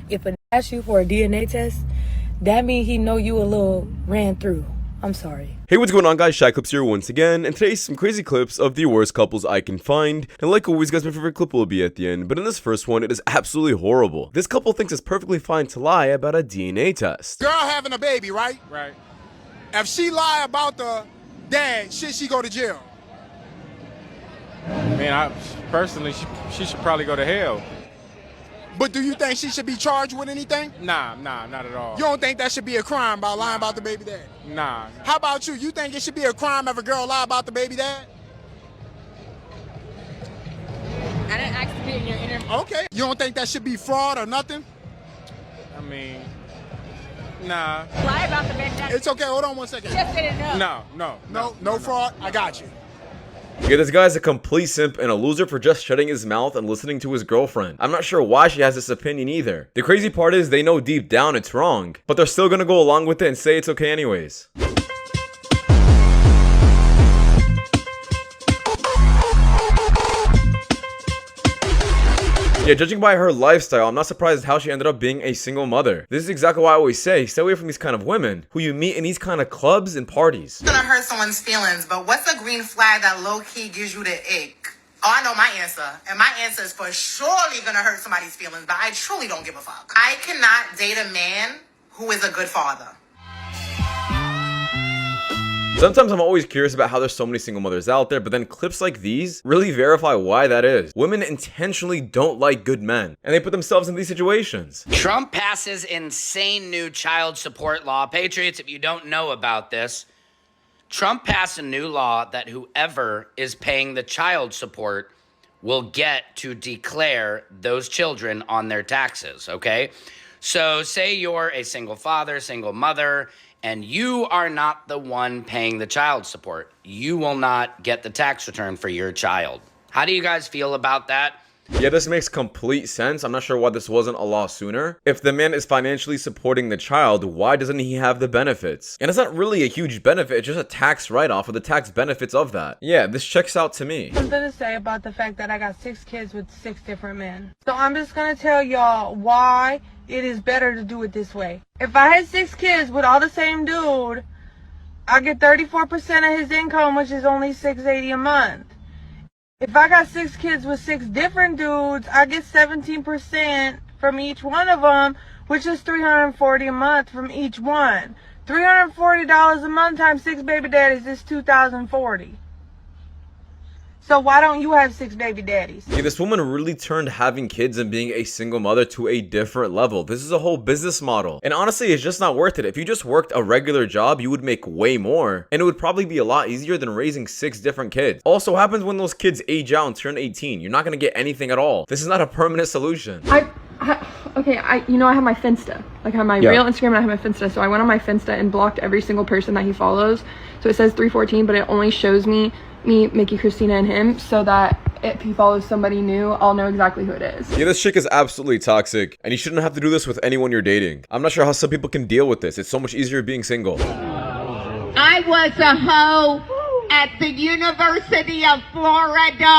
If a asks you for a DNA test, that means he know you a little ran through. I'm sorry. Hey, what's going on, guys? Shak-Clips here once again, and today some crazy clips of the worst couples I can find. And like always, guys, my favorite clip will be at the end, but in this first one, it is absolutely horrible. This couple thinks it's perfectly fine to lie about a DNA test. Girl having a baby, right? Right. If she lie about the dad, should she go to jail? I mean, personally, she should probably go to hell. But do you think she should be charged with anything? Nah, not at all. You don't think that should be a crime by lying about the baby dad? Nah. How about you? You think it should be a crime if a girl lie about the baby dad? I didn't ask to be in your interview. Okay. You don't think that should be fraud or nothing? I mean, nah. Lie about the baby daddy. It's okay. Hold on one second. Just didn't know. No fraud? I got you. Yeah, this guy's a complete simp and a loser for just shutting his mouth and listening to his girlfriend. I'm not sure why she has this opinion either. The crazy part is they know deep down it's wrong, but they're still gonna go along with it and say it's okay anyways. Yeah, judging by her lifestyle, I'm not surprised how she ended up being a single mother. This is exactly why I always say, stay away from these kind of women who you meet in these kind of clubs and parties. It's gonna hurt someone's feelings, but what's a green flag that low-key gives you the ick? Oh, I know my answer, and my answer is for surely gonna hurt somebody's feelings, but I truly don't give a fuck. I cannot date a man who is a good father. Sometimes I'm always curious about how there's so many single mothers out there, but then clips like these really verify why that is. Women intentionally don't like good men, and they put themselves in these situations. Trump passes insane new child support law. Patriots, if you don't know about this, Trump passed a new law that whoever is paying the child support will get to declare those children on their taxes, okay? So say you're a single father, single mother, and you are not the one paying the child support. You will not get the tax return for your child. How do you guys feel about that? Yeah, this makes complete sense. I'm not sure why this wasn't a law sooner. If the man is financially supporting the child, why doesn't he have the benefits? And it's not really a huge benefit, it's just a tax write-off of the tax benefits of that. Yeah, this checks out to me. Something to say about the fact that I got 6 kids with 6 different men. So I'm just gonna tell y'all why it is better to do it this way. If I had 6 kids with all the same dude, I get 34% of his income, which is only $680 a month. If I got 6 kids with 6 different dudes, I get 17% from each one of them, which is $340 a month from each one. $340 a month times 6 baby daddies is $2,040. So why don't you have 6 baby daddies? Yeah, this woman really turned having kids and being a single mother to a different level. This is a whole business model. And honestly, it's just not worth it. If you just worked a regular job, you would make way more. And it would probably be a lot easier than raising 6 different kids. Also, what happens when those kids age out and turn 18? You're not gonna get anything at all. This is not a permanent solution. I have my Finsta. Like I have my real Instagram and I have my Finsta. So I went on my Finsta and blocked every single person that he follows. So it says 314, but it only shows me, Mickey, Christina, and him, so that if he follows somebody new, I'll know exactly who it is. Yeah, this chick is absolutely toxic, and you shouldn't have to do this with anyone you're dating. I'm not sure how some people can deal with this. It's so much easier being single. I was a hoe at the University of Florida.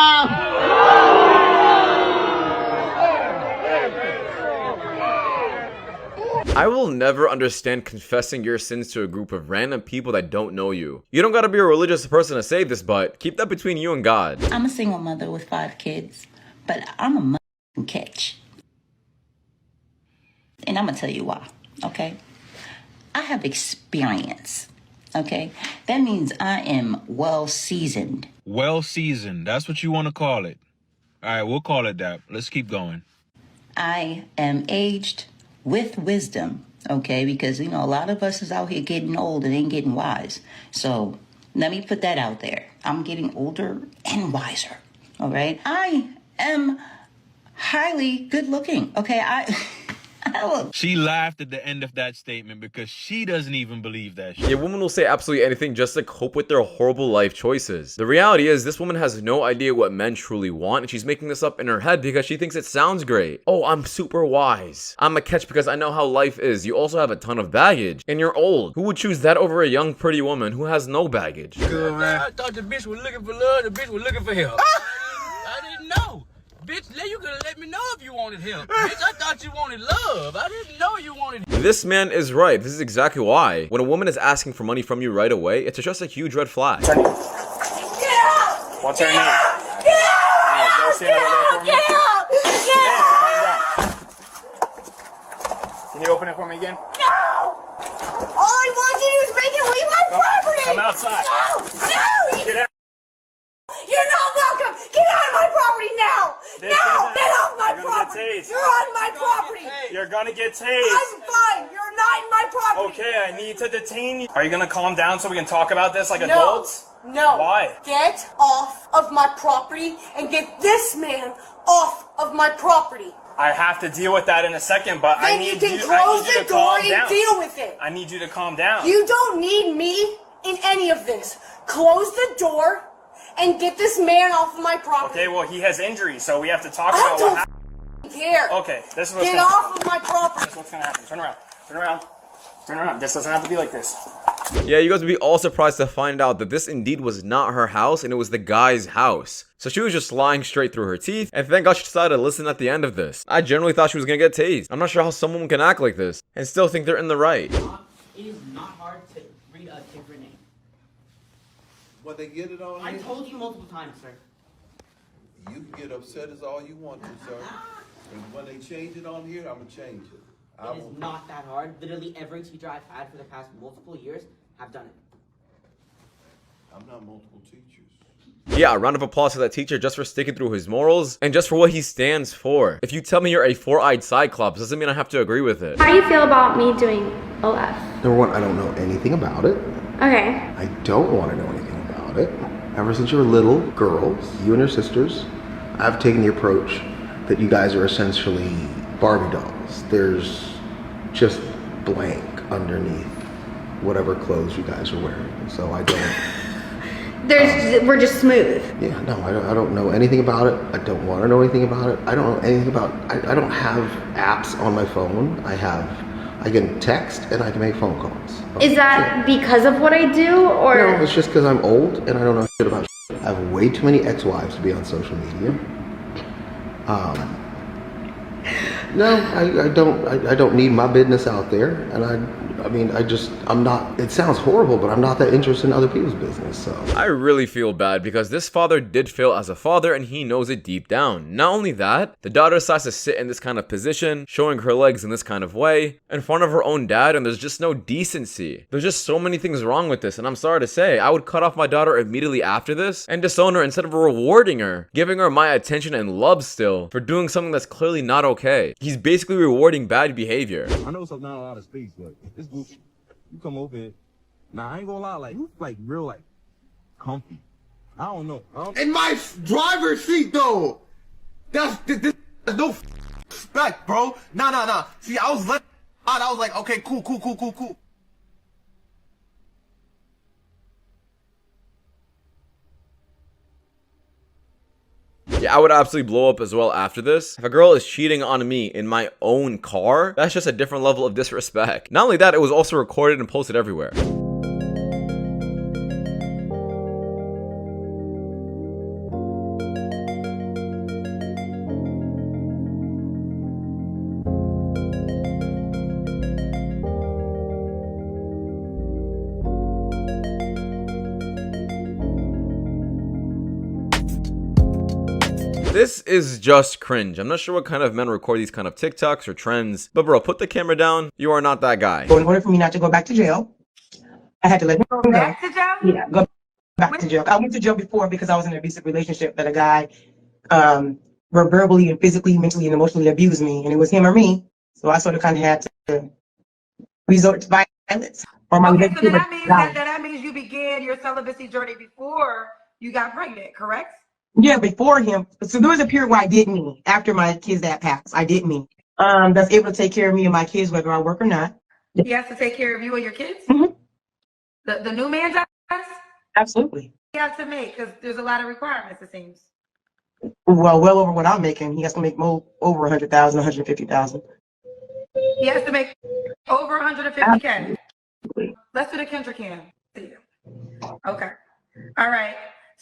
I will never understand confessing your sins to a group of random people that don't know you. You don't gotta be a religious person to say this, but keep that between you and God. I'm a single mother with 5 kids, but I'm a motherfucking catch. And I'm gonna tell you why, okay? I have experience, okay? That means I am well seasoned. Well seasoned, that's what you want to call it. All right, we'll call it that. Let's keep going. I am aged with wisdom, okay? Because, a lot of us is out here getting old and ain't getting wise. So let me put that out there. I'm getting older and wiser, all right? I am highly good looking, okay? She laughed at the end of that statement because she doesn't even believe that shit. Yeah, women will say absolutely anything just to cope with their horrible life choices. The reality is this woman has no idea what men truly want, and she's making this up in her head because she thinks it sounds great. Oh, I'm super wise. I'm a catch because I know how life is. You also have a ton of baggage, and you're old. Who would choose that over a young, pretty woman who has no baggage? Good, man. I thought the bitch was looking for love, the bitch was looking for help. I didn't know. Bitch, you could have let me know if you wanted him. Bitch, I thought you wanted love. I didn't know you wanted him. This man is right. This is exactly why. When a woman is asking for money from you right away, it's just a huge red flag. What's her name? What's her name? Get out! Get out! Get out! Get out! Can you open it for me again? No! All I want you to do is make it leave my property! Come outside. No! No! Get out. You're not welcome! Get out of my property now! This Now! isn't- Get off my You're gonna get property! tased. You're on my property! You're gonna get tased. I'm fine! You're not in my property! Okay, I need to detain you. Are you gonna calm down so we can talk about this like No. adults? No. Why? Get off of my property and get this man off of my property. I have to deal with that in a second, but Then I need you can I close need you the to door calm and down. deal with it. I need you to calm down. You don't need me in any of this. Close the door and get this man off of my property. Okay, well, he has injuries, so we have to talk I about what don't happened. care. Okay, this is what's Get gonna off happen. of my property. This is what's gonna happen. Turn around. Turn around. Turn around. This doesn't have to be like this. Yeah, you guys would be all surprised to find out that this indeed was not her house and it was the guy's house. So she was just lying straight through her teeth, and thank God she decided to listen at the end of this. I generally thought she was gonna get tased. I'm not sure how someone can act like this and still think they're in the right. It is not hard to read a different name. When they get it on I here, told you multiple times, sir. you can get upset as all you want to, sir. And when they change it on here, I'm gonna change it. It is not that hard. Literally every teacher I've had for the past multiple years have done it. I'm not multiple teachers. Yeah, a round of applause to that teacher just for sticking through his morals and just for what he stands for. If you tell me you're a four-eyed cyclops, doesn't mean I have to agree with it. How do you feel about me doing OF? Number one, I don't know anything about it. Okay. I don't want to know anything about it. Ever since you were little girls, you and your sisters, I've taken the approach that you guys are essentially Barbie dolls. There's just blank underneath whatever clothes you guys are wearing. So I don't... We're just smooth. Yeah, no, I don't know anything about it. I don't want to know anything about it. I don't know anything about... I don't have apps on my phone. I can text and I can make phone calls. Is that because of what I do, or? No, it's just because I'm old and I don't know shit about shit. I have way too many ex-wives to be on social media. No, I don't need my business out there, and I'm not, it sounds horrible, but I'm not that interested in other people's business, so. I really feel bad because this father did fail as a father and he knows it deep down. Not only that, the daughter decides to sit in this kind of position, showing her legs in this kind of way, in front of her own dad, and there's just no decency. There's just so many things wrong with this, and I'm sorry to say, I would cut off my daughter immediately after this and disown her instead of rewarding her, giving her my attention and love still for doing something that's clearly not okay. He's basically rewarding bad behavior. I know it's not a lot of space, but this group, you come over here. Nah, I ain't gonna lie, like, you like real, like, comfy. I don't know. In my driver's seat, though. There's no respect, bro. Nah. See, I was let out. I was like, okay, cool. Yeah, I would absolutely blow up as well after this. If a girl is cheating on me in my own car, that's just a different level of disrespect. Not only that, it was also recorded and posted everywhere. This is just cringe. I'm not sure what kind of men record these kind of TikToks or trends, but bro, put the camera down. You are not that guy. So in order for me not to go back to jail, I had to let him go. Back to jail? Yeah, go back to jail. I went to jail before because I was in an abusive relationship that a guy verbally and physically, mentally, and emotionally abused me, and it was him or me. So I sort of kind of had to resort to violence. Or my Okay, so then that means you began your celibacy journey before you got pregnant, correct? Yeah, before him. So there was a period where I did me. After my kids that passed, I did me. That's able to take care of me and my kids, whether I work or not. He has to take care of you and your kids? Mm-hmm. The new man does? Absolutely. He has to make, because there's a lot of requirements, it seems. Well over what I'm making. He has to make over 100,000, 150,000. He has to make over 150K. Let's do the Kendrick can. Okay. All right.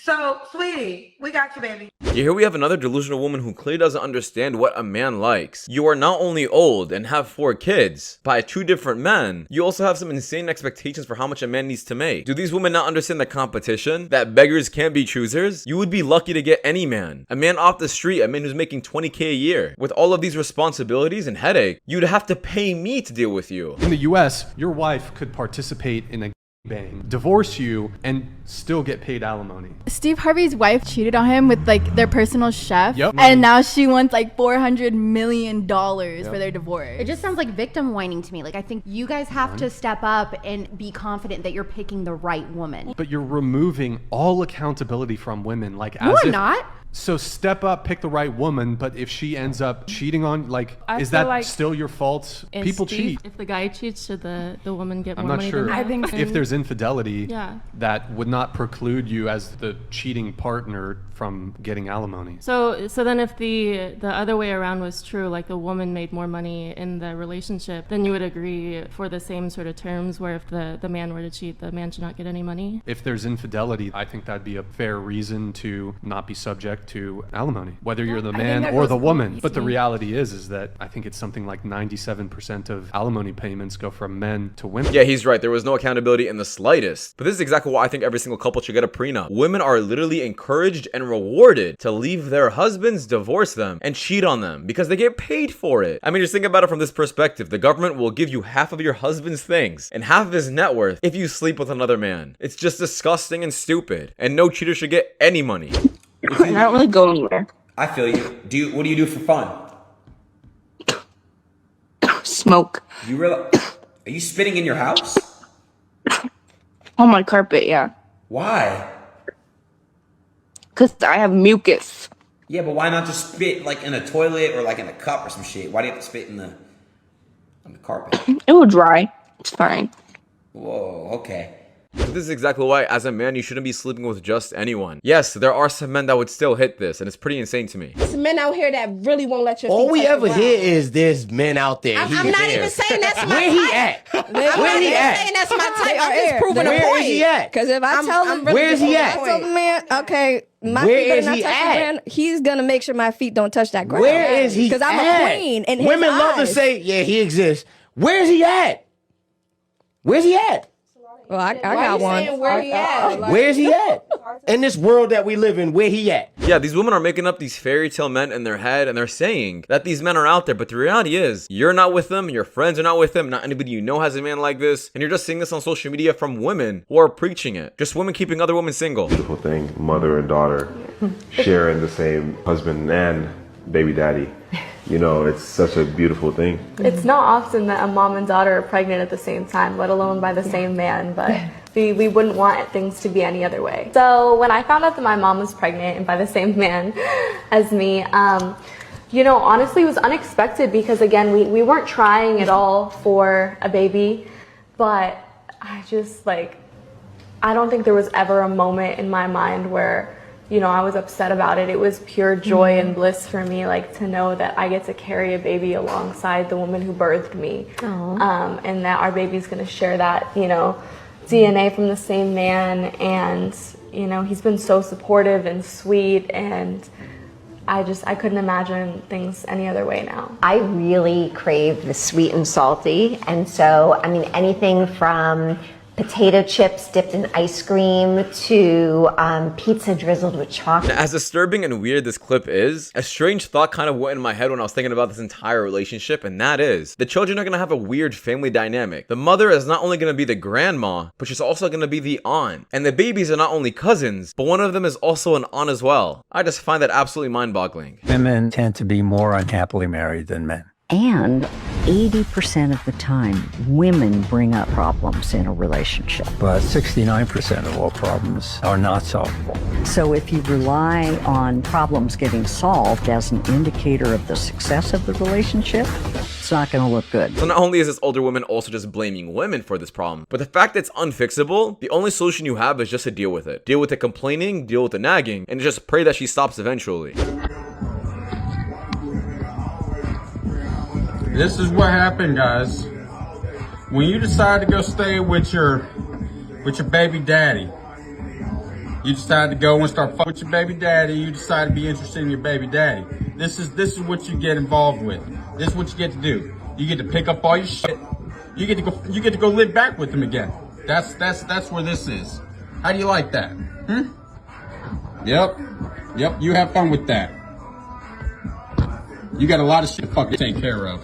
So, sweetie, we got you, baby. Yeah, here we have another delusional woman who clearly doesn't understand what a man likes. You are not only old and have 4 kids by 2 different men, you also have some insane expectations for how much a man needs to make. Do these women not understand the competition? That beggars can't be choosers? You would be lucky to get any man. A man off the street, a man who's making 20K a year. With all of these responsibilities and headache, you'd have to pay me to deal with you. In the US, your wife could participate in a bang, divorce you, and still get paid alimony. Steve Harvey's wife cheated on him with like their personal chef, Yep. and now she wants like $400 million for their divorce. It just sounds like victim whining to me. Like, I think you guys have to step up and be confident that you're picking the right woman. But you're removing all accountability from women. Like, No, as I'm if, not. So step up, pick the right woman, but if she ends up cheating on, like, I is feel that like still your fault? People cheat. If the guy cheats, should the woman get I'm more not money sure. than I think if there's infidelity, Yeah. that would not preclude you as the cheating partner from getting alimony. So then if the other way around was true, like the woman made more money in the relationship, then you would agree for the same sort of terms where if the man were to cheat, the man should not get any money? If there's infidelity, I think that'd be a fair reason to not be subject to alimony, whether you're the man or the woman. But the reality is that I think it's something like 97% of alimony payments go from men to women. Yeah, he's right. There was no accountability in the slightest. But this is exactly why I think every single couple should get a prenup. Women are literally encouraged and rewarded to leave their husbands, divorce them, and cheat on them because they get paid for it. I mean, just think about it from this perspective. The government will give you half of your husband's things and half of his net worth if you sleep with another man. It's just disgusting and stupid. And no cheater should get any money. I don't really go anywhere. I feel you. What do you do for fun? Smoke. You really? Are you spitting in your house? On my carpet, yeah. Why? Because I have mucus. Yeah, but why not just spit like in a toilet or like in a cup or some shit? Why do you have to spit on the carpet? It will dry. It's fine. Whoa, okay. But this is exactly why, as a man, you shouldn't be sleeping with just anyone. Yes, there are some men that would still hit this, and it's pretty insane to me. There's men out here that really won't let your feet All we touch the ever ground. hear is there's men out there. I'm not even saying that's my Where he type. at? I'm Where not he even at? saying that's my type. They I'm are just air. proving a Where point. is he at? Because if I tell him, Where is he at? I tell the man, okay, my Where feet better is not he touch at? the ground. He's gonna make sure my feet don't touch that ground. Where is he Because I'm at? a queen in his Women love to eyes. say, yeah, he exists. Where's he at? Where's he at? Well, I got one. Where he at? Where's he at? In this world that we live in, where he at? Yeah, these women are making up these fairy tale men in their head, and they're saying that these men are out there, but the reality is, you're not with them, your friends are not with them, not anybody you know has a man like this, and you're just seeing this on social media from women who are preaching it. Just women keeping other women single. Beautiful thing, mother and daughter sharing the same husband and baby daddy. You know, it's such a beautiful thing. It's not often that a mom and daughter are pregnant at the same time, let alone by the same man, but we wouldn't want things to be any other way. So when I found out that my mom was pregnant and by the same man as me, you know, honestly it was unexpected because again, we weren't trying at all for a baby, but I just I don't think there was ever a moment in my mind where, you know, I was upset about it. It was pure joy and bliss for me, to know that I get to carry a baby alongside the woman who birthed me, and that our baby's going to share that, you know, DNA from the same man. And, you know, he's been so supportive and sweet, and I couldn't imagine things any other way now. I really crave the sweet and salty, and so, I mean, anything from potato chips dipped in ice cream to pizza drizzled with chocolate. As disturbing and weird this clip is, a strange thought kind of went in my head when I was thinking about this entire relationship, and that is, the children are going to have a weird family dynamic. The mother is not only going to be the grandma, but she's also going to be the aunt. And the babies are not only cousins, but one of them is also an aunt as well. I just find that absolutely mind-boggling. Women tend to be more unhappily married than men. And 80% of the time, women bring up problems in a relationship. But 69% of all problems are not solvable. So if you rely on problems getting solved as an indicator of the success of the relationship, it's not going to look good. So not only is this older woman also just blaming women for this problem, but the fact that it's unfixable, the only solution you have is just to deal with it. Deal with the complaining, deal with the nagging, and just pray that she stops eventually. This is what happened, guys. When you decide to go stay with your baby daddy, You decide to go and start fucking with your baby daddy. You decide to be interested in your baby daddy. This is what you get involved with. This is what you get to do. You get to pick up all your shit. You get to go live back with him again. That's where this is. How do you like that? Yep. You have fun with that. You got a lot of shit to fucking take care of.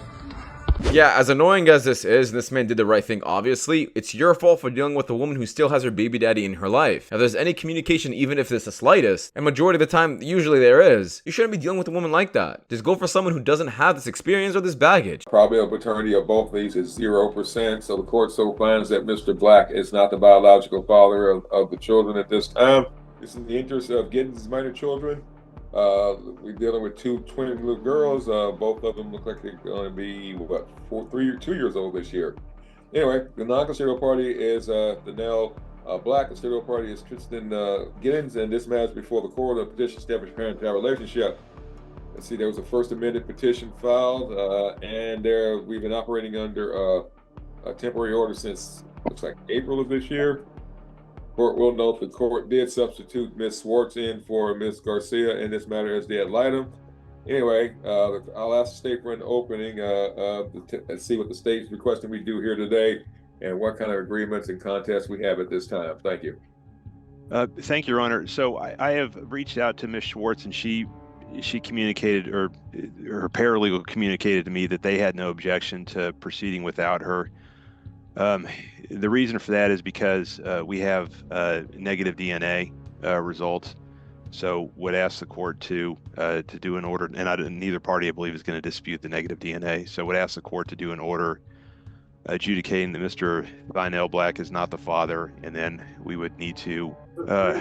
Yeah, as annoying as this is, and this man did the right thing, obviously, it's your fault for dealing with a woman who still has her baby daddy in her life. If there's any communication, even if it's the slightest, and majority of the time, usually there is, you shouldn't be dealing with a woman like that. Just go for someone who doesn't have this experience or this baggage. Probability of paternity of both of these is 0%, so the court so finds that Mr. Black is not the biological father of the children at this time. It's in the interest of getting these minor children. We're dealing with two twin little girls. Both of them look like they're going to be, 2 years old this year. Anyway, the non-custodial party is Danelle Black. The custodial party is Tristan Giddens, and this matters before the court. A petition established parent-child relationship. Let's see, there was a first amended petition filed, and we've been operating under a temporary order since, looks like April of this year. Court will note the court did substitute Ms. Swartz in for Ms. Garcia in this matter as the ad litem. Anyway, I'll ask the state for an opening and see what the state's requesting we do here today and what kind of agreements and contests we have at this time. Thank you. Thank you, Your Honor. So I have reached out to Ms. Schwartz, and she communicated, or her paralegal communicated to me that they had no objection to proceeding without her. The reason for that is because we have negative DNA results, so would ask the court to do an order, and neither party, I believe, is going to dispute the negative DNA, so would ask the court to do an order adjudicating that Mr. Vinell Black is not the father, and then we would need to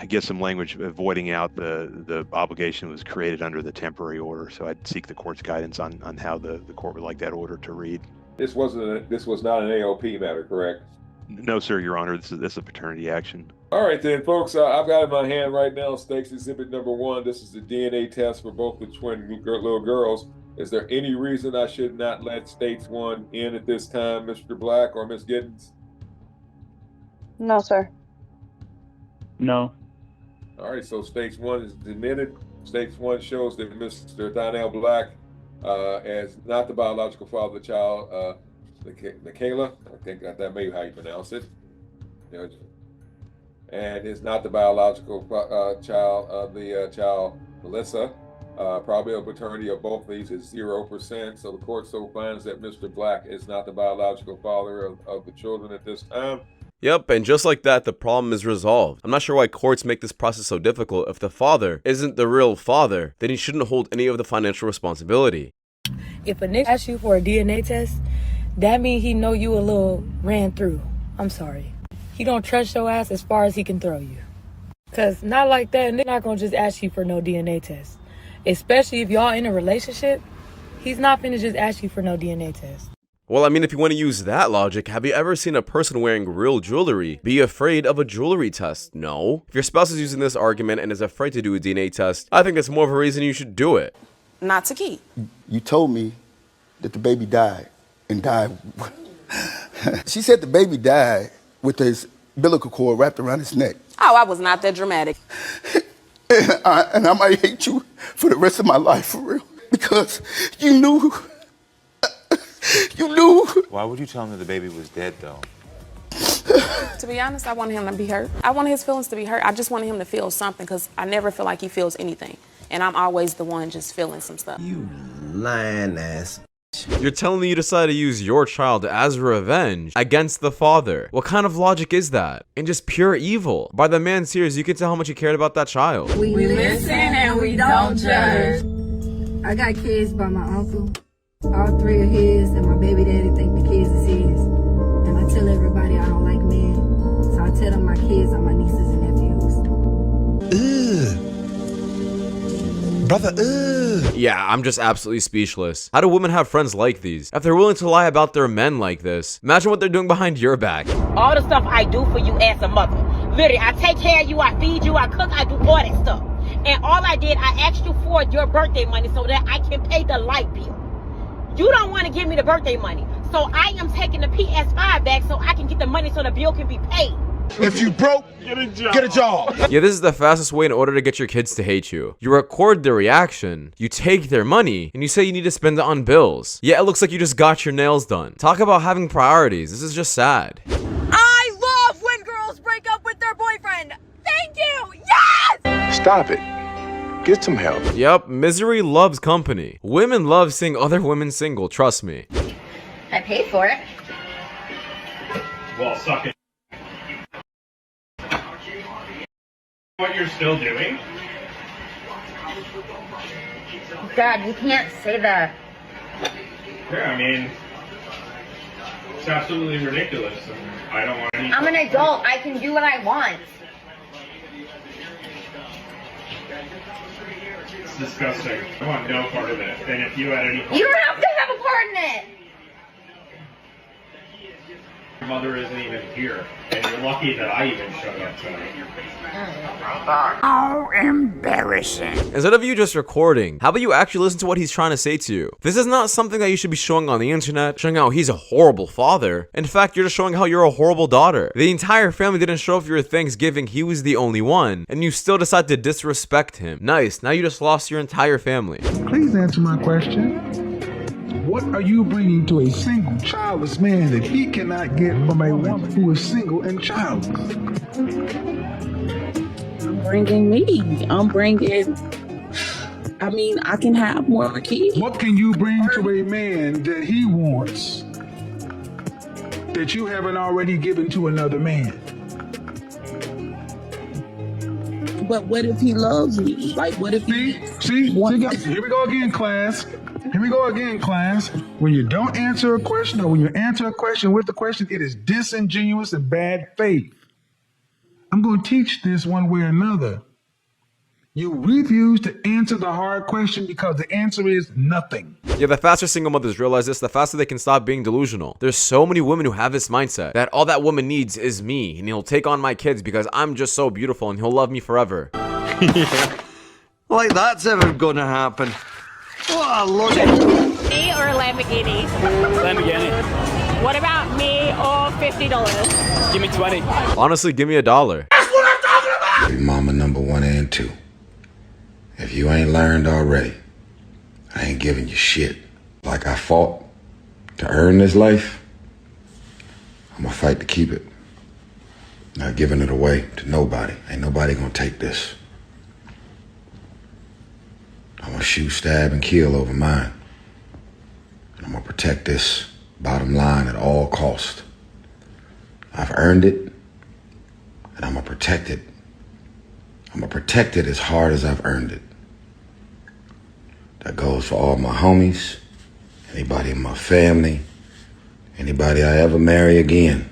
get some language voiding out the obligation that was created under the temporary order. So I'd seek the court's guidance on how the court would like that order to read. This was not an AOP matter, correct? No, sir, Your Honor. This is a paternity action. All right, then, folks. I've got in my hand right now Stakes Exhibit number 1. This is the DNA test for both the twin little girls. Is there any reason I should not let States 1 in at this time, Mr. Black or Ms. Giddens? No, sir. No. All right, so States 1 is admitted. States 1 shows that Mr. Donnell Black as not the biological father of the child, Michaela. I think that may be how you pronounce it. And is not the biological child of the child, Melissa. Probability of paternity of both of these is 0%. So the court so finds that Mr. Black is not the biological father of the children at this time. Yep, and just like that, the problem is resolved. I'm not sure why courts make this process so difficult. If the father isn't the real father, then he shouldn't hold any of the financial responsibility. If a nigga asks you for a DNA test, that means he know you a little ran through. I'm sorry. He don't trust your ass as far as he can throw you. Cause not like that, nigga not gonna just ask you for no DNA test. Especially if y'all in a relationship, he's not finna just ask you for no DNA test. Well, I mean, if you want to use that logic, have you ever seen a person wearing real jewelry be afraid of a jewelry test? No. If your spouse is using this argument and is afraid to do a DNA test, I think that's more of a reason you should do it. Not to keep. You told me that the baby died and died. She said the baby died with his umbilical cord wrapped around his neck. Oh, I was not that dramatic. And I might hate you for the rest of my life, for real. Because you knew. You knew. Why would you tell him that the baby was dead, though? To be honest, I wanted him to be hurt. I wanted his feelings to be hurt. I just wanted him to feel something because I never feel like he feels anything. And I'm always the one just feeling some stuff. You lying ass. You're telling me you decided to use your child as revenge against the father. What kind of logic is that? And just pure evil. By the man's tears, you can tell how much he cared about that child. We listen and we don't judge. I got kids by my uncle. All 3 are his, and my baby daddy think the kids is his. And I tell everybody I don't like men, so I tell them my kids are my nieces and nephews. Ugh. Brother, ugh. Yeah, I'm just absolutely speechless. How do women have friends like these? If they're willing to lie about their men like this, imagine what they're doing behind your back. All the stuff I do for you as a mother. Literally, I take care of you, I feed you, I cook, I do all that stuff. And all I did, I asked you for your birthday money so that I can pay the light bill. You don't want to give me the birthday money. So I am taking the PS5 back so I can get the money so the bill can be paid. If you broke, get a job. Yeah, this is the fastest way in order to get your kids to hate you. You record their reaction, you take their money, and you say you need to spend it on bills. Yeah, it looks like you just got your nails done. Talk about having priorities. This is just sad. I love when girls break up with their boyfriend. Thank you. Yes! Stop it. Get some help. Yep, misery loves company. Women love seeing other women single, trust me. I paid for it. Well, suck it. What you're still doing? Dad, you can't say that. Yeah, I mean, it's absolutely ridiculous. And I don't want any. I'm an adult. I can do what I want. It's disgusting. I want no part of it. And if you had any. You don't have to have a part in it. Your mother isn't even here, and you're lucky that I even showed up tonight. How embarrassing. Instead of you just recording, how about you actually listen to what he's trying to say to you? This is not something that you should be showing on the internet, showing how he's a horrible father. In fact, you're just showing how you're a horrible daughter. The entire family didn't show up for your Thanksgiving, he was the only one, and you still decide to disrespect him. Nice, now you just lost your entire family. Please answer my question. What are you bringing to a single, childless man that he cannot get from a woman who is single and childless? I'm bringing me. I'm bringing. I mean, I can have more kids. What can you bring to a man that he wants that you haven't already given to another man? But what if he loves me? Like, what if he... See, here we go again, class. Here we go again, class. When you don't answer a question, or when you answer a question with the question, it is disingenuous and bad faith. I'm going to teach this one way or another. You refuse to answer the hard question because the answer is nothing. Yeah, the faster single mothers realize this, the faster they can stop being delusional. There's so many women who have this mindset that all that woman needs is me, and he'll take on my kids because I'm just so beautiful and he'll love me forever. Like that's ever gonna happen. Oh, look. Me or Lamborghini? Lamborghini. What about me or $50? Give me 20. Honestly, give me $1. Baby mama number 1 and 2. If you ain't learned already, I ain't giving you shit. Like I fought to earn this life, I'm gonna fight to keep it. Not giving it away to nobody. Ain't nobody gonna take this. I'm gonna shoot, stab, and kill over mine. And I'm gonna protect this bottom line at all cost. I've earned it, and I'm gonna protect it. I'm gonna protect it as hard as I've earned it. That goes for all my homies, anybody in my family, anybody I ever marry again.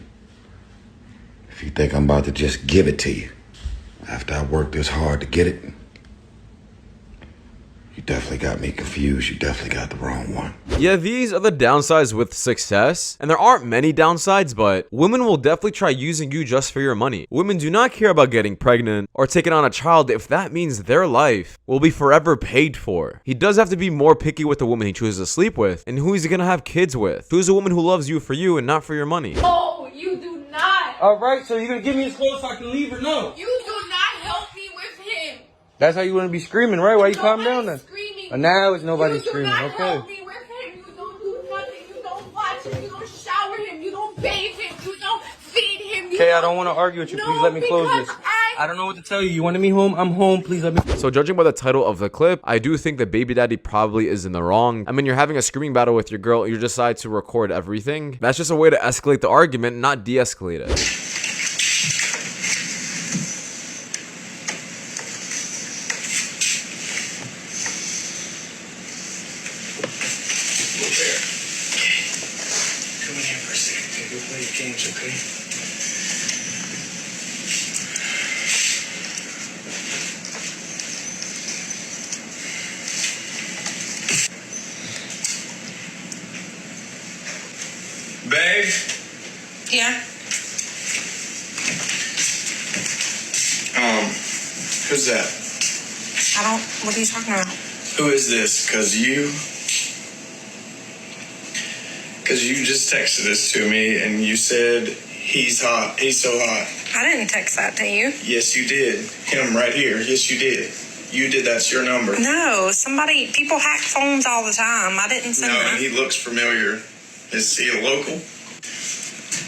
If you think I'm about to just give it to you after I worked this hard to get it, you definitely got me confused. You definitely got the wrong one. Yeah, these are the downsides with success. And there aren't many downsides, but women will definitely try using you just for your money. Women do not care about getting pregnant or taking on a child if that means their life will be forever paid for. He does have to be more picky with the woman he chooses to sleep with and who he's gonna have kids with. Who's a woman who loves you for you and not for your money? Oh, you do not. Alright, so you're gonna give me his clothes so I can leave or no? You do not help me with him. That's how you wanna be screaming, right? Why you calm down then? Screaming. Now it's nobody You do screaming, not okay. help me with him. You don't do nothing. You don't watch him. You don't shower him. You don't bathe him. You don't feed him. Okay, I don't want to argue with you. Please let me close this. I don't know what to tell you. You wanted me home? I'm home. Please let me. So judging by the title of the clip, I do think that baby daddy probably is in the wrong. I mean, you're having a screaming battle with your girl. You decide to record everything. That's just a way to escalate the argument, not de-escalate it. Babe? Yeah? Who's that? I don't... What are you talking about? Who is this? Cause you just texted this to me and you said He's hot. He's so hot. I didn't text that to you. Yes, you did. Him right here. Yes, you did. You did. That's your number. No, people hack phones all the time. I didn't send No, that. and he looks familiar. Is he a local?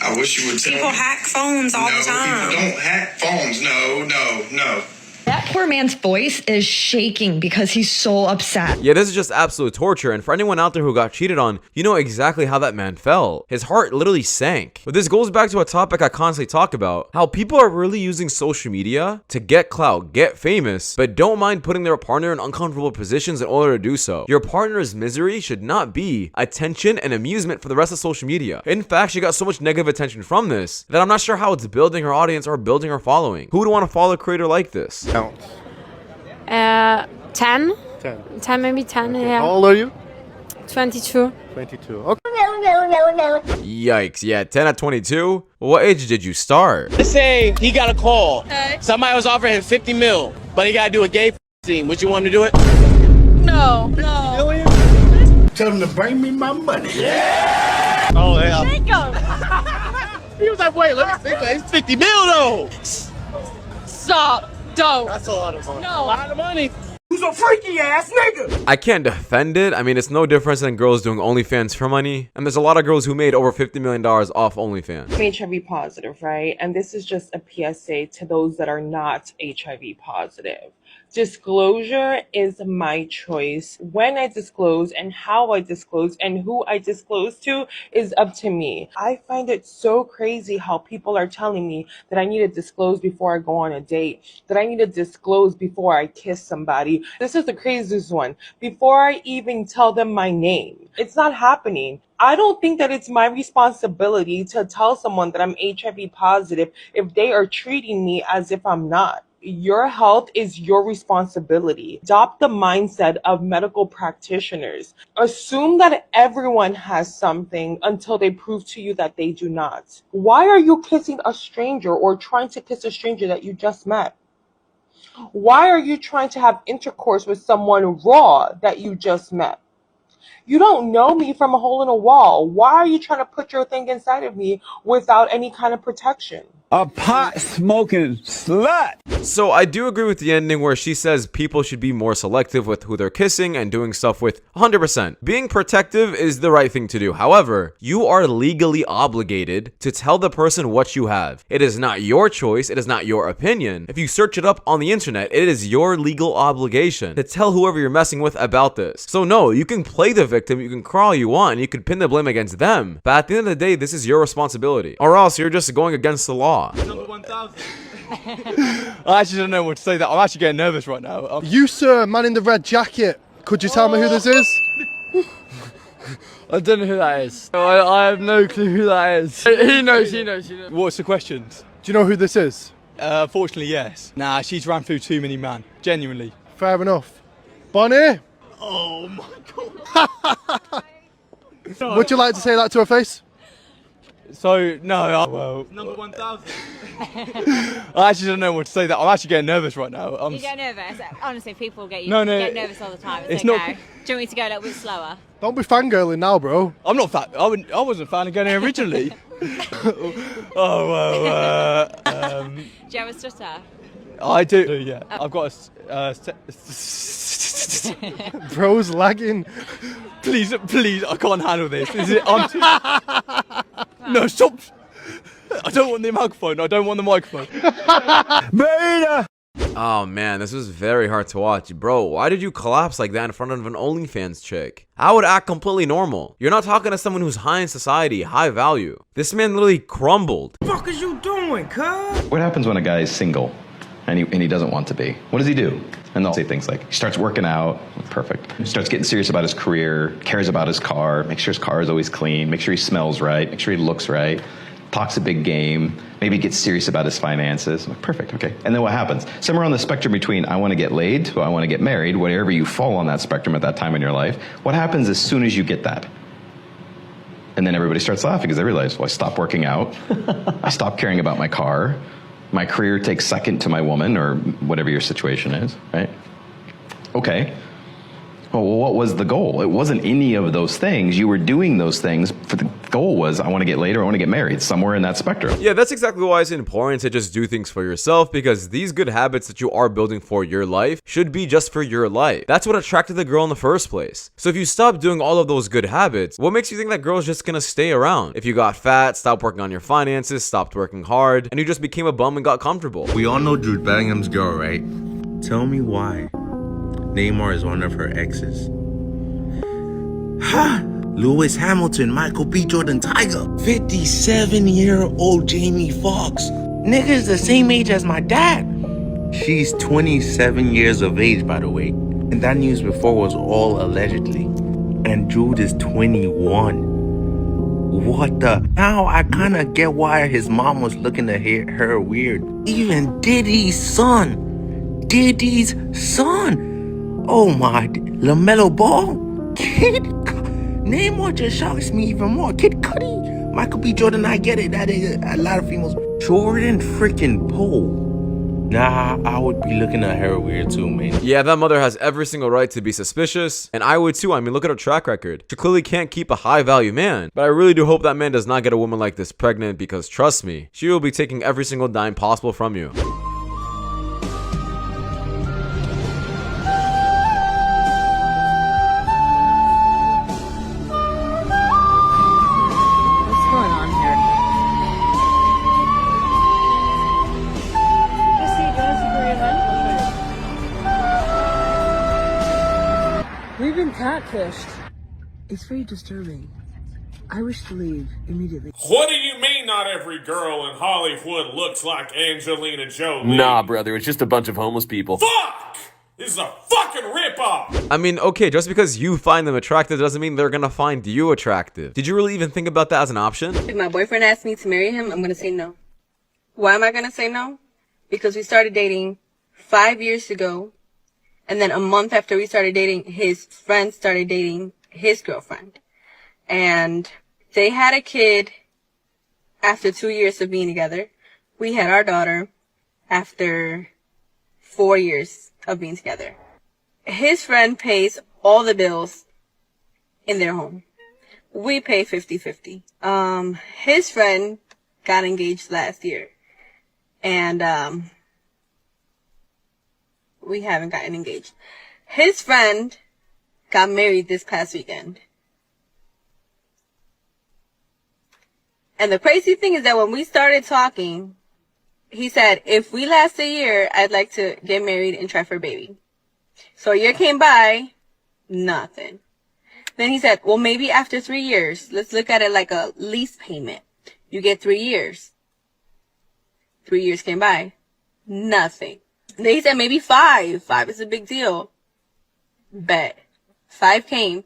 I wish you would tell People me. hack phones all the time. People don't hack phones. No. That poor man's voice is shaking because he's so upset. Yeah, this is just absolute torture, and for anyone out there who got cheated on, you know exactly how that man felt. His heart literally sank. But this goes back to a topic I constantly talk about, how people are really using social media to get clout, get famous, but don't mind putting their partner in uncomfortable positions in order to do so. Your partner's misery should not be attention and amusement for the rest of social media. In fact, she got so much negative attention from this that I'm not sure how it's building her audience or building her following. Who would want to follow a creator like this? 10, maybe 10, yeah. How old are you? 22. 22. Okay. Yikes, yeah, 10 at 22? What age did you start? Let's say he got a call. Somebody was offering him 50 mil, but he gotta do a gay scene. Would you want him to do it? No. Tell him to bring me my money. Yeah! Oh, yeah. Shake him. He was like, wait, let me think. It's 50 mil though. Stop. Don't. That's a lot of money. No. A lot of money. Who's a freaky ass nigga? I can't defend it. I mean, it's no different than girls doing OnlyFans for money. And there's a lot of girls who made over $50 million off OnlyFans. I'm HIV positive, right? And this is just a PSA to those that are not HIV positive. Disclosure is my choice. When I disclose and how I disclose and who I disclose to is up to me. I find it so crazy how people are telling me that I need to disclose before I go on a date, that I need to disclose before I kiss somebody. This is the craziest one. Before I even tell them my name. It's not happening. I don't think that it's my responsibility to tell someone that I'm HIV positive if they are treating me as if I'm not. Your health is your responsibility. Adopt the mindset of medical practitioners. Assume that everyone has something until they prove to you that they do not. Why are you kissing a stranger or trying to kiss a stranger that you just met? Why are you trying to have intercourse with someone raw that you just met? You don't know me from a hole in a wall. Why are you trying to put your thing inside of me without any kind of protection? A pot smoking slut. So I do agree with the ending where she says people should be more selective with who they're kissing and doing stuff with 100%. Being protective is the right thing to do. However, you are legally obligated to tell the person what you have. It is not your choice. It is not your opinion. If you search it up on the internet, it is your legal obligation to tell whoever you're messing with about this. So no, you can play the victim, you can crawl you want, and you can pin the blame against them. But at the end of the day, this is your responsibility. Or else you're just going against the law. Number 1,000. I actually don't know what to say. That I'm actually getting nervous right now. You, sir, man in the red jacket. Could you tell me who this is? I don't know who that is. I have no clue who that is. He knows. What's the questions? Do you know who this is? Fortunately, yes. Nah, she's ran through too many man. Genuinely. Fair enough. Bonnie? Oh my god. Would you like to say that to her face? So, no, well... Number 1,000. I actually don't know what to say. That I'm actually getting nervous right now. You get nervous? Honestly, people get get nervous all the time. It's okay. not... Do you want me to go a little bit slower? Don't be fangirling now, bro. I'm not fan. I wasn't fangirling originally. Do you have a stutter? I do, yeah. I've got a... Bro's lagging. Please, I can't handle this. Is it? No, stop. I don't want the microphone. Beta! Oh man, this was very hard to watch. Bro, why did you collapse like that in front of an OnlyFans chick? I would act completely normal. You're not talking to someone who's high in society, high value. This man literally crumbled. What the fuck is you doing, cuz? What happens when a guy is single and he doesn't want to be? What does he do? And they'll say things like, he starts working out, perfect. He starts getting serious about his career, cares about his car, makes sure his car is always clean, make sure he smells right, make sure he looks right, talks a big game, maybe gets serious about his finances. I'm like, perfect, okay. And then what happens? Somewhere on the spectrum between I want to get laid to I want to get married, whatever you fall on that spectrum at that time in your life, what happens as soon as you get that? And then everybody starts laughing because they realize, well, I stopped working out, I stopped caring about my car, my career takes second to my woman, or whatever your situation is, right? Okay. Well, what was the goal? It wasn't any of those things. You were doing those things for the goal was, I want to get laid or I want to get married, somewhere in that spectrum. Yeah, that's exactly why it's important to just do things for yourself, because these good habits that you are building for your life should be just for your life. That's what attracted the girl in the first place. So if you stop doing all of those good habits, what makes you think that girl's just gonna stay around? If you got fat, stopped working on your finances, stopped working hard, and you just became a bum and got comfortable. We all know Jude Bellingham's girl, right? Tell me why Neymar is one of her exes. Ha! Lewis Hamilton, Michael B. Jordan, Tiger. 57-year-old Jamie Foxx. Nigga's the same age as my dad. She's 27 years of age, by the way. And that news before was all allegedly. And Jude is 21. What the? Now I kinda get why his mom was looking at her weird. Even Diddy's son. Oh my, LaMelo Ball? Kid Neymar just shocks me even more. Kid Cudi, Michael B. Jordan, I get it. That is a lot of females. Jordan freaking Poole. Nah, I would be looking at her weird too, man. Yeah, that mother has every single right to be suspicious, and I would too. I mean, look at her track record. She clearly can't keep a high value man, but I really do hope that man does not get a woman like this pregnant, because trust me, she will be taking every single dime possible from you. We've been catfished. It's very disturbing. I wish to leave immediately. What do you mean not every girl in Hollywood looks like Angelina Jolie? Nah, brother, it's just a bunch of homeless people. Fuck! This is a fucking ripoff! I mean, okay, just because you find them attractive doesn't mean they're gonna find you attractive. Did you really even think about that as an option? If my boyfriend asks me to marry him, I'm gonna say no. Why am I gonna say no? Because we started dating 5 years ago, and then a month after we started dating, his friend started dating his girlfriend. And they had a kid after 2 years of being together. We had our daughter after 4 years of being together. His friend pays all the bills in their home. We pay 50-50. His friend got engaged last year. And, we haven't gotten engaged. His friend got married this past weekend. And the crazy thing is that when we started talking, he said, if we last a year, I'd like to get married and try for a baby. So a year came by, nothing. Then he said, well, maybe after 3 years, let's look at it like a lease payment. You get 3 years. 3 years came by, nothing. Then he said maybe 5. 5 is a big deal. Bet. 5 came.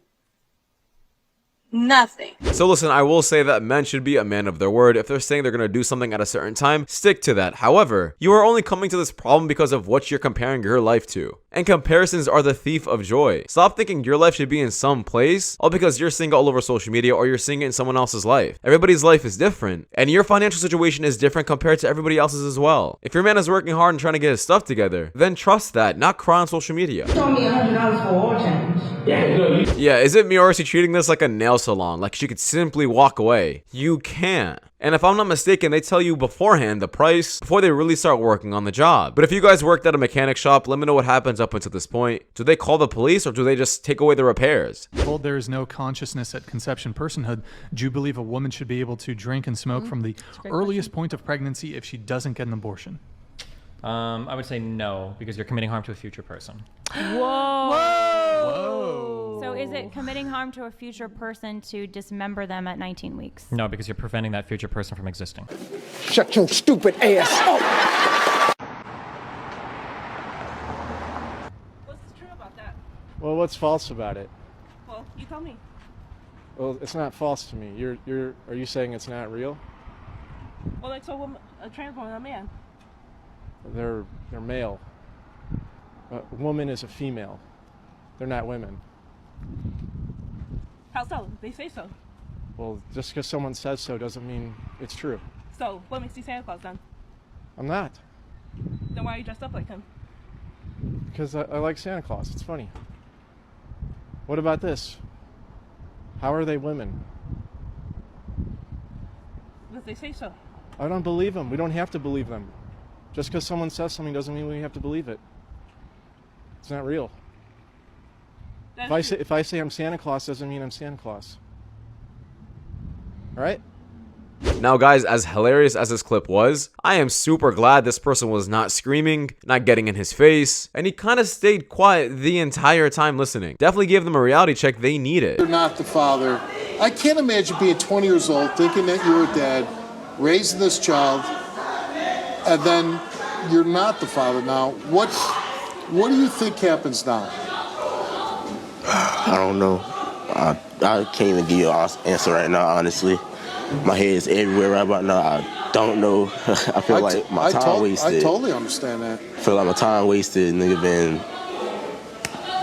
Nothing. So listen, I will say that men should be a man of their word. If they're saying they're gonna do something at a certain time, stick to that. However, you are only coming to this problem because of what you're comparing your life to. And comparisons are the thief of joy. Stop thinking your life should be in some place, all because you're seeing it all over social media or you're seeing it in someone else's life. Everybody's life is different, and your financial situation is different compared to everybody else's as well. If your man is working hard and trying to get his stuff together, then trust that, not cry on social media. Show me $100 for oil change. Yeah, is it me or is he treating this like a nail salon? Like she could simply walk away? You can't. And if I'm not mistaken, they tell you beforehand the price before they really start working on the job. But if you guys worked at a mechanic shop, let me know what happens up until this point. Do they call the police or do they just take away the repairs? Told there is no consciousness at conception personhood, do you believe a woman should be able to drink and smoke from the earliest point of pregnancy if she doesn't get an abortion? I would say no, because you're committing harm to a future person. Whoa. So is it committing harm to a future person to dismember them at 19 weeks? No, because you're preventing that future person from existing. Shut your stupid ass up. What's true about that? Well, what's false about it? Well, you tell me. Well, it's not false to me. Are you saying it's not real? Well, like, so a trans woman, a man. They're male. A woman is a female. They're not women. How so? They say so. Well, just because someone says so doesn't mean it's true. So, what makes you Santa Claus then? I'm not. Then why are you dressed up like him? Because I like Santa Claus. It's funny. What about this? How are they women? Because they say so. I don't believe them. We don't have to believe them. Just because someone says something doesn't mean we have to believe it. It's not real. If I say I'm Santa Claus, doesn't mean I'm Santa Claus. All right? Now guys, as hilarious as this clip was, I am super glad this person was not screaming, not getting in his face, and he kind of stayed quiet the entire time listening. Definitely gave them a reality check they needed. You're not the father. I can't imagine being 20 years old, thinking that you're a dad, raising this child, and then you're not the father. Now, what do you think happens now? I don't know. I can't even give you an answer right now, honestly. My head is everywhere right about now. I don't know. I feel like my time wasted. I totally understand that. I feel like my time wasted. Nigga been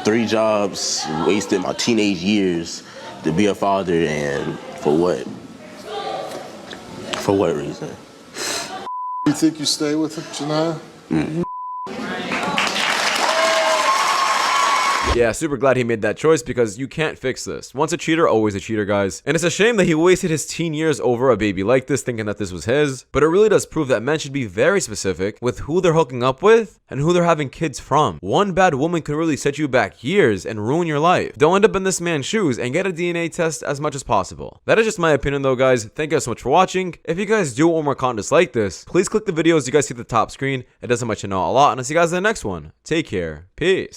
3 jobs, wasted my teenage years to be a father, and for what? For what reason? You think you stay with it, Janaya? Mm. Yeah, super glad he made that choice because you can't fix this. Once a cheater, always a cheater, guys. And it's a shame that he wasted his teen years over a baby like this thinking that this was his, but it really does prove that men should be very specific with who they're hooking up with and who they're having kids from. One bad woman can really set you back years and ruin your life. Don't end up in this man's shoes and get a DNA test as much as possible. That is just my opinion though, guys. Thank you guys so much for watching. If you guys do want more content like this, please click the videos you guys see at the top screen. It does so much to know a lot, and I'll see you guys in the next one. Take care. Peace.